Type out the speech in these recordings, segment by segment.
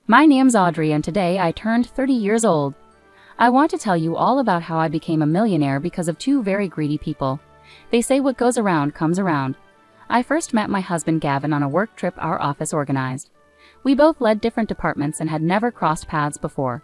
My name's Audrey and today I turned 30 years old. I want to tell you all about how I became a millionaire because of two very greedy people. They say what goes around comes around. I first met my husband Gavin on a work trip our office organized. We both led different departments and had never crossed paths before.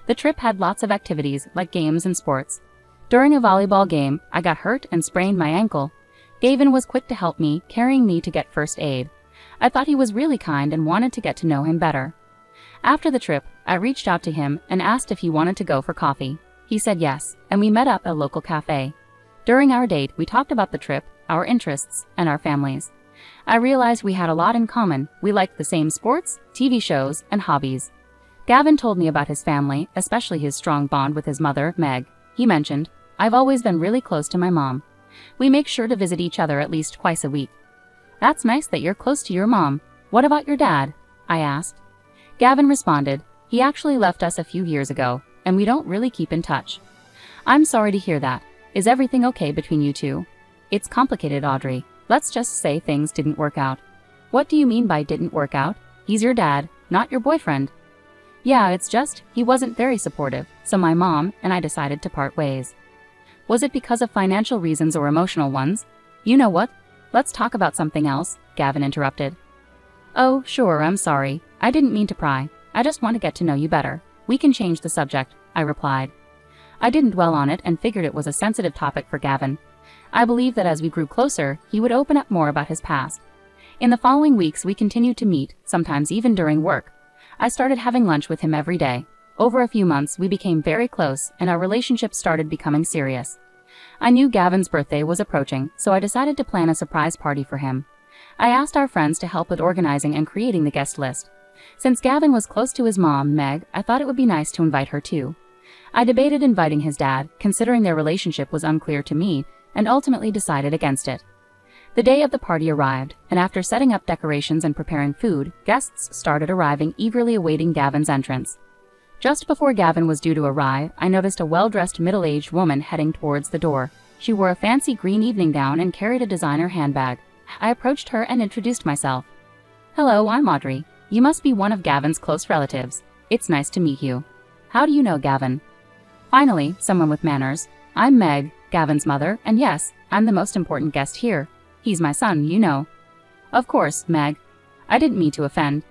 The trip had lots of activities like games and sports. During a volleyball game, I got hurt and sprained my ankle. Gavin was quick to help me, carrying me to get first aid. I thought he was really kind and wanted to get to know him better. After the trip, I reached out to him and asked if he wanted to go for coffee. He said yes, and we met up at a local cafe. During our date, we talked about the trip, our interests, and our families. I realized we had a lot in common. We liked the same sports, TV shows, and hobbies. Gavin told me about his family, especially his strong bond with his mother, Meg. He mentioned, "I've always been really close to my mom. We make sure to visit each other at least twice a week." "That's nice that you're close to your mom. What about your dad?" I asked. Gavin responded, "He actually left us a few years ago, and we don't really keep in touch." "I'm sorry to hear that. Is everything okay between you two?" "It's complicated, Audrey. Let's just say things didn't work out." "What do you mean by didn't work out? He's your dad, not your boyfriend." "Yeah, it's just, he wasn't very supportive, so my mom and I decided to part ways." "Was it because of financial reasons or emotional ones?" "You know what? Let's talk about something else," Gavin interrupted. "Oh, sure, I'm sorry. I didn't mean to pry. I just want to get to know you better. We can change the subject," I replied. I didn't dwell on it and figured it was a sensitive topic for Gavin. I believed that as we grew closer, he would open up more about his past. In the following weeks, we continued to meet, sometimes even during work. I started having lunch with him every day. Over a few months, we became very close, and our relationship started becoming serious. I knew Gavin's birthday was approaching, so I decided to plan a surprise party for him. I asked our friends to help with organizing and creating the guest list. Since Gavin was close to his mom, Meg, I thought it would be nice to invite her too. I debated inviting his dad, considering their relationship was unclear to me, and ultimately decided against it. The day of the party arrived, and after setting up decorations and preparing food, guests started arriving, eagerly awaiting Gavin's entrance. Just before Gavin was due to arrive, I noticed a well-dressed middle-aged woman heading towards the door. She wore a fancy green evening gown and carried a designer handbag. I approached her and introduced myself. "Hello, I'm Audrey. You must be one of Gavin's close relatives. It's nice to meet you. How do you know Gavin?" Finally, someone with manners. "I'm Meg, Gavin's mother, and yes, I'm the most important guest here. He's my son, you know." "Of course, Meg. I didn't mean to offend.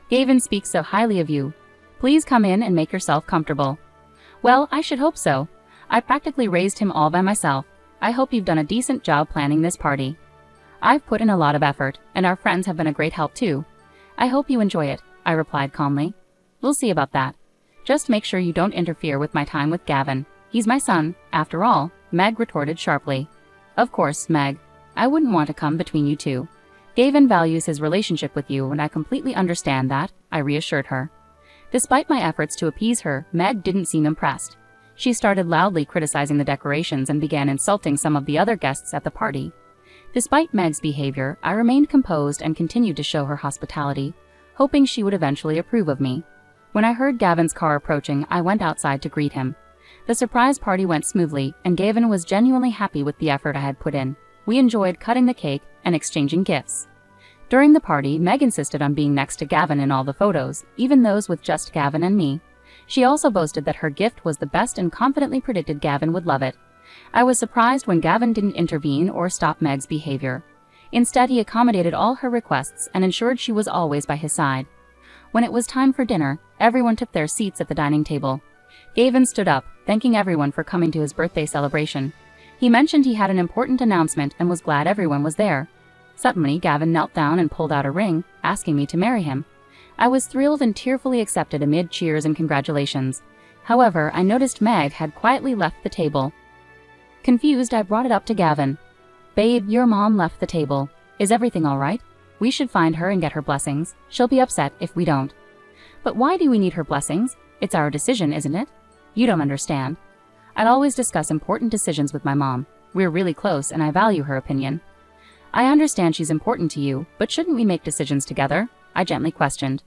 Gavin speaks so highly of you. Please come in and make yourself comfortable." "Well, I should hope so. I practically raised him all by myself. I hope you've done a decent job planning this party." "I've put in a lot of effort, and our friends have been a great help too. I hope you enjoy it," I replied calmly. "We'll see about that. Just make sure you don't interfere with my time with Gavin. He's my son, after all," Meg retorted sharply. "Of course, Meg. I wouldn't want to come between you two. Gavin values his relationship with you, and I completely understand that," I reassured her. Despite my efforts to appease her, Meg didn't seem impressed. She started loudly criticizing the decorations and began insulting some of the other guests at the party. Despite Meg's behavior, I remained composed and continued to show her hospitality, hoping she would eventually approve of me. When I heard Gavin's car approaching, I went outside to greet him. The surprise party went smoothly, and Gavin was genuinely happy with the effort I had put in. We enjoyed cutting the cake and exchanging gifts. During the party, Meg insisted on being next to Gavin in all the photos, even those with just Gavin and me. She also boasted that her gift was the best and confidently predicted Gavin would love it. I was surprised when Gavin didn't intervene or stop Meg's behavior. Instead, he accommodated all her requests and ensured she was always by his side. When it was time for dinner, everyone took their seats at the dining table. Gavin stood up, thanking everyone for coming to his birthday celebration. He mentioned he had an important announcement and was glad everyone was there. Suddenly, Gavin knelt down and pulled out a ring, asking me to marry him. I was thrilled and tearfully accepted amid cheers and congratulations. However, I noticed Meg had quietly left the table. Confused, I brought it up to Gavin. "Babe, your mom left the table. Is everything all right? We should find her and get her blessings. She'll be upset if we don't." "But why do we need her blessings? It's our decision, isn't it?" "You don't understand. I'd always discuss important decisions with my mom. We're really close and I value her opinion." "I understand she's important to you, but shouldn't we make decisions together?" I gently questioned.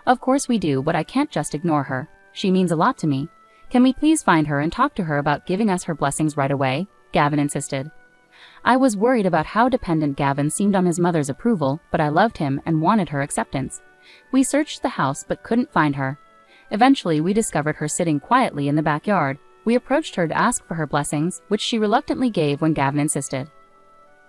"Of course we do, but I can't just ignore her. She means a lot to me. Can we please find her and talk to her about giving us her blessings right away?" Gavin insisted. I was worried about how dependent Gavin seemed on his mother's approval, but I loved him and wanted her acceptance. We searched the house but couldn't find her. Eventually, we discovered her sitting quietly in the backyard. We approached her to ask for her blessings, which she reluctantly gave when Gavin insisted.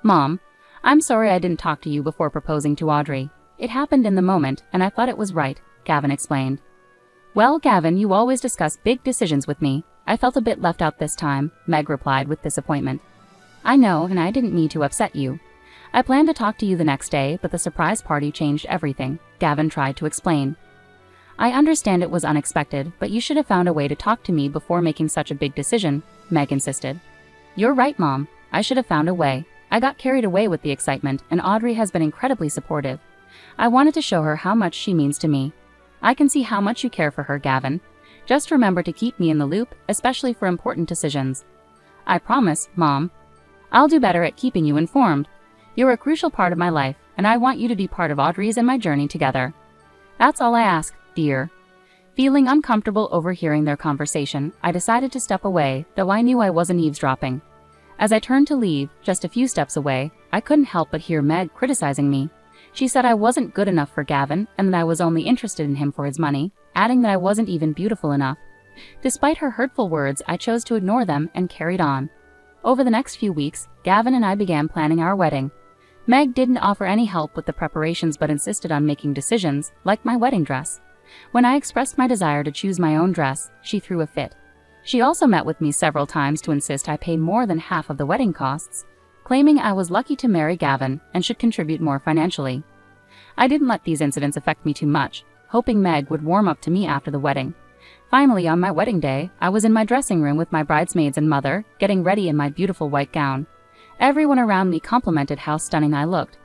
"Mom, I'm sorry I didn't talk to you before proposing to Audrey. It happened in the moment, and I thought it was right," Gavin explained. "Well, Gavin, you always discuss big decisions with me. I felt a bit left out this time," Meg replied with disappointment. "I know, and I didn't mean to upset you. I planned to talk to you the next day, but the surprise party changed everything," Gavin tried to explain. "I understand it was unexpected, but you should have found a way to talk to me before making such a big decision," Meg insisted. "You're right, Mom. I should have found a way. I got carried away with the excitement, and Audrey has been incredibly supportive. I wanted to show her how much she means to me. I can see how much you care for her, Gavin. Just remember to keep me in the loop, especially for important decisions." "I promise, Mom. I'll do better at keeping you informed. You're a crucial part of my life, and I want you to be part of Audrey's and my journey together. That's all I ask, dear." Feeling uncomfortable overhearing their conversation, I decided to step away, though I knew I wasn't eavesdropping. As I turned to leave, just a few steps away, I couldn't help but hear Meg criticizing me. She said I wasn't good enough for Gavin and that I was only interested in him for his money, adding that I wasn't even beautiful enough. Despite her hurtful words, I chose to ignore them and carried on. Over the next few weeks, Gavin and I began planning our wedding. Meg didn't offer any help with the preparations but insisted on making decisions, like my wedding dress. When I expressed my desire to choose my own dress, she threw a fit. She also met with me several times to insist I pay more than half of the wedding costs, claiming I was lucky to marry Gavin and should contribute more financially. I didn't let these incidents affect me too much, hoping Meg would warm up to me after the wedding. Finally, on my wedding day, I was in my dressing room with my bridesmaids and mother, getting ready in my beautiful white gown. Everyone around me complimented how stunning I looked.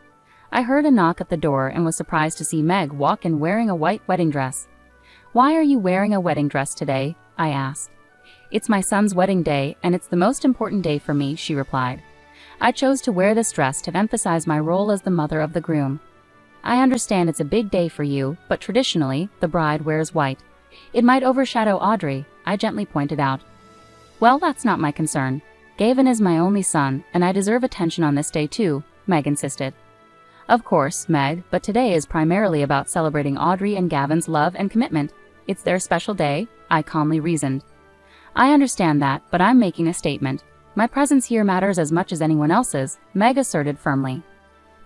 I heard a knock at the door and was surprised to see Meg walk in wearing a white wedding dress. "Why are you wearing a wedding dress today?" I asked. "It's my son's wedding day, and it's the most important day for me," she replied. "I chose to wear this dress to emphasize my role as the mother of the groom. I understand it's a big day for you, but traditionally, the bride wears white. It might overshadow Audrey," I gently pointed out. "Well, that's not my concern. Gavin is my only son, and I deserve attention on this day too," Meg insisted. "Of course, Meg, but today is primarily about celebrating Audrey and Gavin's love and commitment. It's their special day," I calmly reasoned. "I understand that, but I'm making a statement. My presence here matters as much as anyone else's," Meg asserted firmly.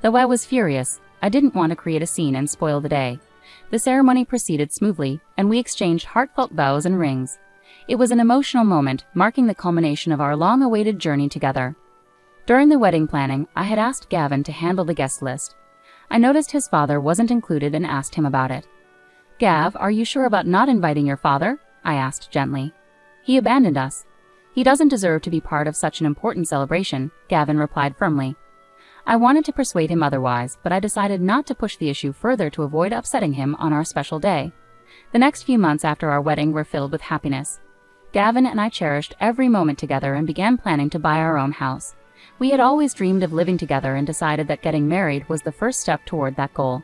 Though I was furious, I didn't want to create a scene and spoil the day. The ceremony proceeded smoothly, and we exchanged heartfelt vows and rings. It was an emotional moment, marking the culmination of our long-awaited journey together. During the wedding planning, I had asked Gavin to handle the guest list. I noticed his father wasn't included and asked him about it. "Gav, are you sure about not inviting your father?" I asked gently. "He abandoned us. He doesn't deserve to be part of such an important celebration," Gavin replied firmly. I wanted to persuade him otherwise, but I decided not to push the issue further to avoid upsetting him on our special day. The next few months after our wedding were filled with happiness. Gavin and I cherished every moment together and began planning to buy our own house. We had always dreamed of living together and decided that getting married was the first step toward that goal.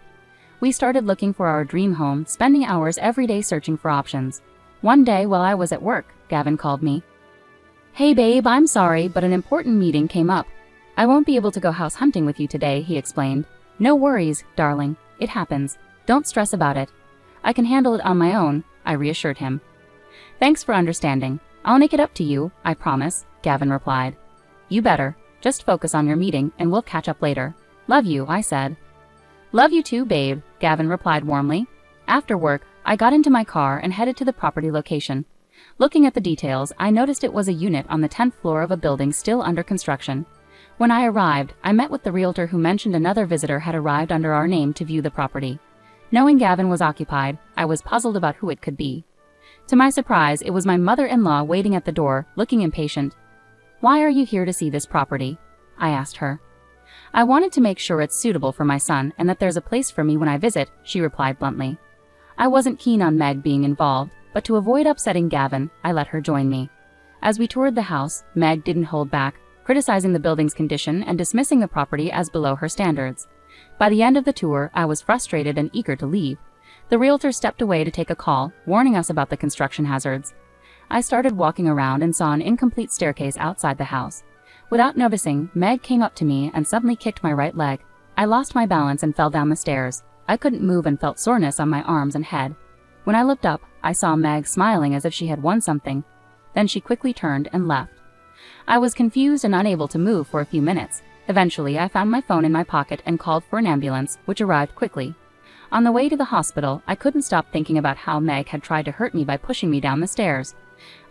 We started looking for our dream home, spending hours every day searching for options. One day while I was at work, Gavin called me. "Hey babe, I'm sorry, but an important meeting came up. I won't be able to go house hunting with you today," he explained. "No worries, darling. It happens. Don't stress about it. I can handle it on my own," I reassured him. "Thanks for understanding. I'll make it up to you, I promise," Gavin replied. "You better. Just focus on your meeting and we'll catch up later. Love you," I said. "Love you too, babe," Gavin replied warmly. After work, I got into my car and headed to the property location. Looking at the details, I noticed it was a unit on the 10th floor of a building still under construction. When I arrived, I met with the realtor who mentioned another visitor had arrived under our name to view the property. Knowing Gavin was occupied, I was puzzled about who it could be. To my surprise, it was my mother-in-law waiting at the door, looking impatient. "Why are you here to see this property?" I asked her. "I wanted to make sure it's suitable for my son and that there's a place for me when I visit," she replied bluntly. I wasn't keen on Meg being involved, but to avoid upsetting Gavin, I let her join me. As we toured the house, Meg didn't hold back, criticizing the building's condition and dismissing the property as below her standards. By the end of the tour, I was frustrated and eager to leave. The realtor stepped away to take a call, warning us about the construction hazards. I started walking around and saw an incomplete staircase outside the house. Without noticing, Meg came up to me and suddenly kicked my right leg. I lost my balance and fell down the stairs. I couldn't move and felt soreness on my arms and head. When I looked up, I saw Meg smiling as if she had won something. Then she quickly turned and left. I was confused and unable to move for a few minutes. Eventually, I found my phone in my pocket and called for an ambulance, which arrived quickly. On the way to the hospital, I couldn't stop thinking about how Meg had tried to hurt me by pushing me down the stairs.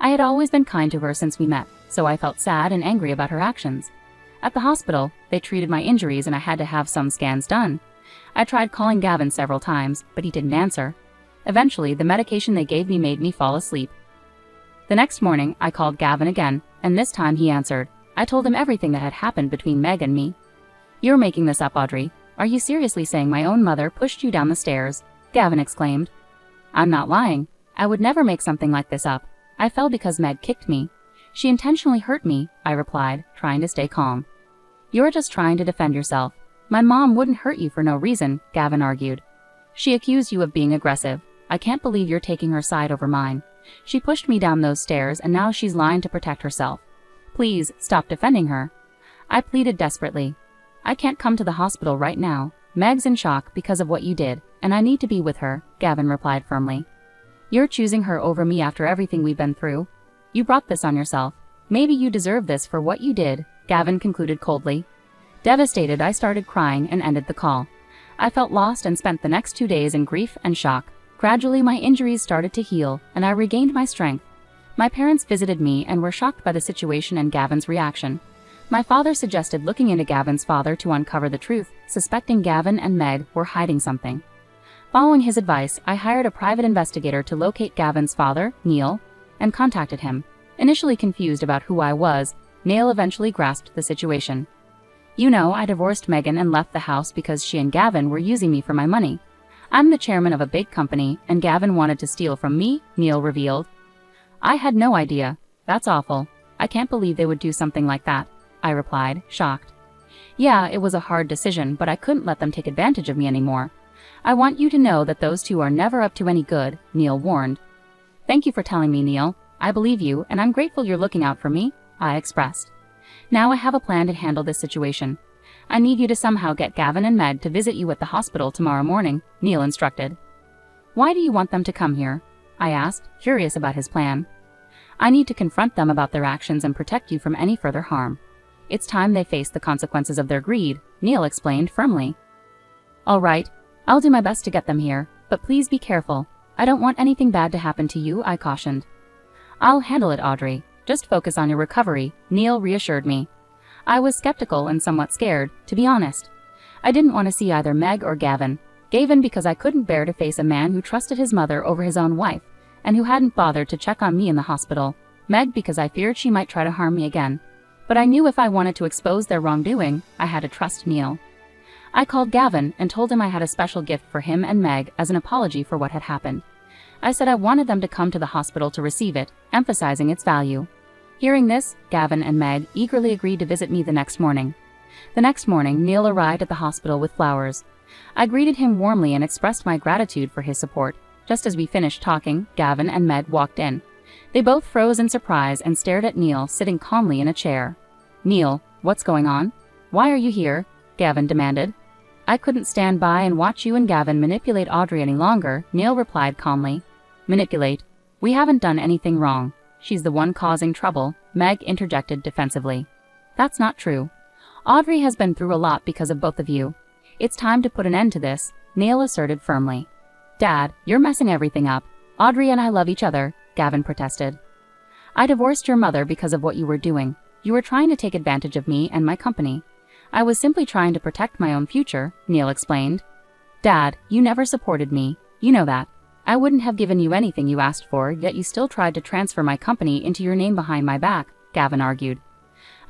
I had always been kind to her since we met, so I felt sad and angry about her actions. At the hospital, they treated my injuries and I had to have some scans done. I tried calling Gavin several times, but he didn't answer. Eventually, the medication they gave me made me fall asleep. The next morning, I called Gavin again, and this time he answered. I told him everything that had happened between Meg and me. "You're making this up, Audrey. Are you seriously saying my own mother pushed you down the stairs?" Gavin exclaimed. "I'm not lying. I would never make something like this up. I fell because Meg kicked me. She intentionally hurt me," I replied, trying to stay calm. "You're just trying to defend yourself. My mom wouldn't hurt you for no reason," Gavin argued. "She accused you of being aggressive. I can't believe you're taking her side over mine. She pushed me down those stairs and now she's lying to protect herself. Please, stop defending her." I pleaded desperately. "I can't come to the hospital right now. Meg's in shock because of what you did, and I need to be with her," Gavin replied firmly. "You're choosing her over me after everything we've been through. You brought this on yourself. Maybe you deserve this for what you did," Gavin concluded coldly. Devastated, I started crying and ended the call. I felt lost and spent the next 2 days in grief and shock. Gradually, my injuries started to heal, and I regained my strength. My parents visited me and were shocked by the situation and Gavin's reaction. My father suggested looking into Gavin's father to uncover the truth, suspecting Gavin and Meg were hiding something. Following his advice, I hired a private investigator to locate Gavin's father, Neil, and contacted him. Initially confused about who I was, Neil eventually grasped the situation. "You know, I divorced Megan and left the house because she and Gavin were using me for my money. I'm the chairman of a big company, and Gavin wanted to steal from me," Neil revealed. "I had no idea. That's awful. I can't believe they would do something like that," I replied, shocked. "Yeah, it was a hard decision, but I couldn't let them take advantage of me anymore. I want you to know that those two are never up to any good," Neil warned. "Thank you for telling me, Neil. I believe you, and I'm grateful you're looking out for me," I expressed. "Now I have a plan to handle this situation. I need you to somehow get Gavin and Meg to visit you at the hospital tomorrow morning," Neil instructed. "Why do you want them to come here?" I asked, curious about his plan. "I need to confront them about their actions and protect you from any further harm. It's time they face the consequences of their greed," Neil explained firmly. "All right, I'll do my best to get them here, but please be careful. I don't want anything bad to happen to you," I cautioned. "I'll handle it, Audrey. Just focus on your recovery," Neil reassured me. I was skeptical and somewhat scared, to be honest. I didn't want to see either Meg or Gavin because I couldn't bear to face a man who trusted his mother over his own wife, and who hadn't bothered to check on me in the hospital. Meg because I feared she might try to harm me again. But I knew if I wanted to expose their wrongdoing, I had to trust Neil. I called Gavin and told him I had a special gift for him and Meg as an apology for what had happened. I said I wanted them to come to the hospital to receive it, emphasizing its value. Hearing this, Gavin and Meg eagerly agreed to visit me the next morning. The next morning, Neil arrived at the hospital with flowers. I greeted him warmly and expressed my gratitude for his support. Just as we finished talking, Gavin and Meg walked in. They both froze in surprise and stared at Neil sitting calmly in a chair. "Neil, what's going on? Why are you here?" Gavin demanded. "I couldn't stand by and watch you and Gavin manipulate Audrey any longer," Neil replied calmly. "Manipulate? We haven't done anything wrong. She's the one causing trouble," Meg interjected defensively. "That's not true. Audrey has been through a lot because of both of you. It's time to put an end to this," Neil asserted firmly. "Dad, you're messing everything up. Audrey and I love each other," Gavin protested. "I divorced your mother because of what you were doing. You were trying to take advantage of me and my company. I was simply trying to protect my own future," Neil explained. "Dad, you never supported me. You know that. I wouldn't have given you anything you asked for, yet you still tried to transfer my company into your name behind my back," Gavin argued.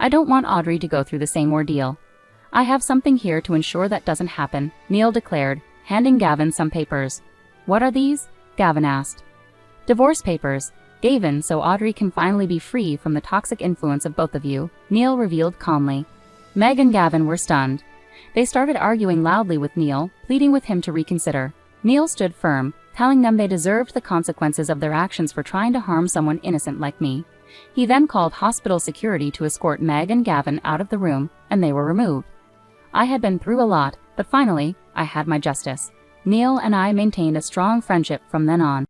"I don't want Audrey to go through the same ordeal. I have something here to ensure that doesn't happen," Neil declared, handing Gavin some papers. "What are these?" Gavin asked. "Divorce papers. Gavin, so Audrey can finally be free from the toxic influence of both of you," Neil revealed calmly. Meg and Gavin were stunned. They started arguing loudly with Neil, pleading with him to reconsider. Neil stood firm, telling them they deserved the consequences of their actions for trying to harm someone innocent like me. He then called hospital security to escort Meg and Gavin out of the room, and they were removed. I had been through a lot, but finally, I had my justice. Neil and I maintained a strong friendship from then on.